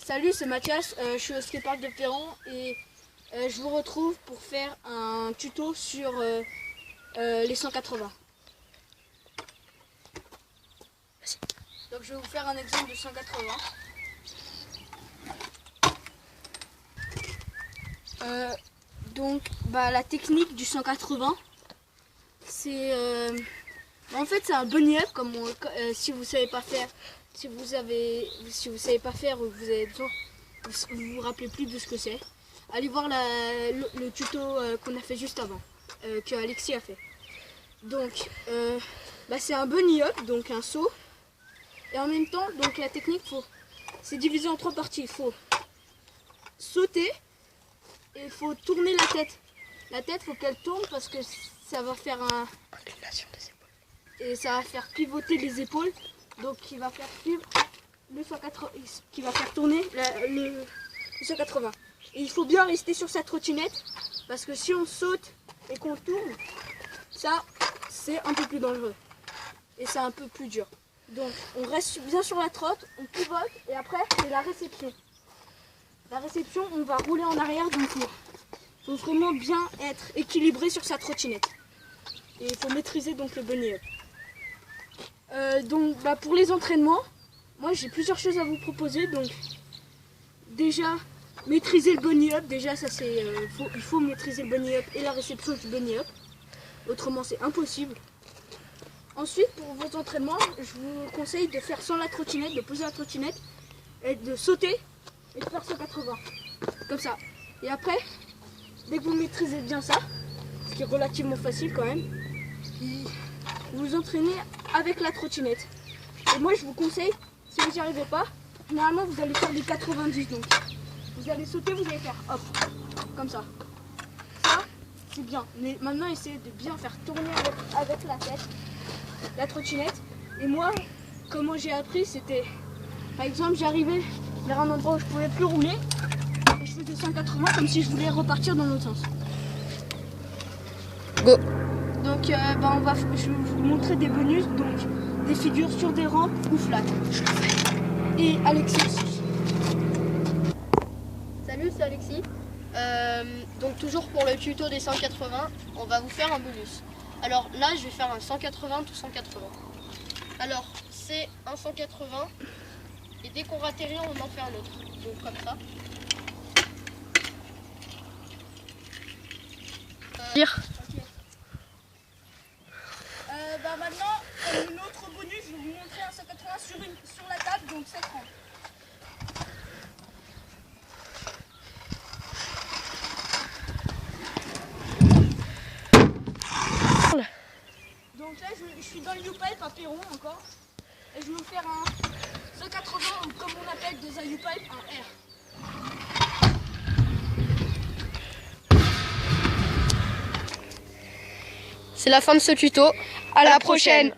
Salut, c'est Mathias, je suis au skatepark de Perron et je vous retrouve pour faire un tuto sur les 180. Donc je vais vous faire un exemple de 180. La technique du 180, c'est en fait c'est un bunny up comme si vous savez pas faire. Si vous savez pas faire ou que vous avez besoin, vous vous rappelez plus de ce que c'est, allez voir le tuto qu'on a fait juste avant, que Alexis a fait. Donc c'est un bunny up, donc un saut, et en même temps donc la technique c'est divisé en 3 parties. Il faut sauter et il faut tourner la tête. La tête, faut qu'elle tourne parce que ça va faire inclination des épaules et ça va faire pivoter les épaules. Donc qui va faire suivre le 180, qui va faire tourner le 180. Et il faut bien rester sur sa trottinette parce que si on saute et qu'on tourne, ça c'est un peu plus dangereux et c'est un peu plus dur. Donc on reste bien sur la trotte, on pivote et après c'est la réception. La réception, on va rouler en arrière d'un tour. Il faut vraiment bien être équilibré sur sa trottinette. Et il faut maîtriser donc le bunny up. Pour les entraînements, moi j'ai plusieurs choses à vous proposer. Donc déjà maîtriser le bunny up, déjà ça c'est il faut maîtriser le bunny up et la réception du bunny up, autrement c'est impossible. Ensuite pour vos entraînements, je vous conseille de faire sans la trottinette, de poser la trottinette et de sauter et de faire 180 comme ça. Et après, dès que vous maîtrisez bien ça, ce qui est relativement facile quand même, vous vous entraînez avec la trottinette. Et moi je vous conseille, si vous n'y arrivez pas, généralement vous allez faire des 90. Donc vous allez sauter, vous allez faire hop, comme ça. Ça c'est bien. Mais maintenant essayez de bien faire tourner avec la tête, la trottinette. Et moi, comment j'ai appris, c'était par exemple j'arrivais vers un endroit où je pouvais plus rouler et je faisais 180 comme si je voulais repartir dans l'autre sens. Go. Donc je vais vous montrer des bonus, donc des figures sur des rampes ou flat. Et Alexis aussi. Salut, c'est Alexis. Donc toujours pour le tuto des 180, on va vous faire un bonus. Alors là, je vais faire un 180 tout 180. Alors c'est un 180 et dès qu'on ratterrit, on en fait un autre. Donc comme ça. Maintenant, comme autre bonus, je vais vous montrer un 180 sur la table, donc cette rampe. Donc là, je suis dans le U-Pipe à Perron encore, et je vais vous faire un 180, ou comme on appelle dans un U-Pipe, un R. C'est la fin de ce tuto. À la prochaine.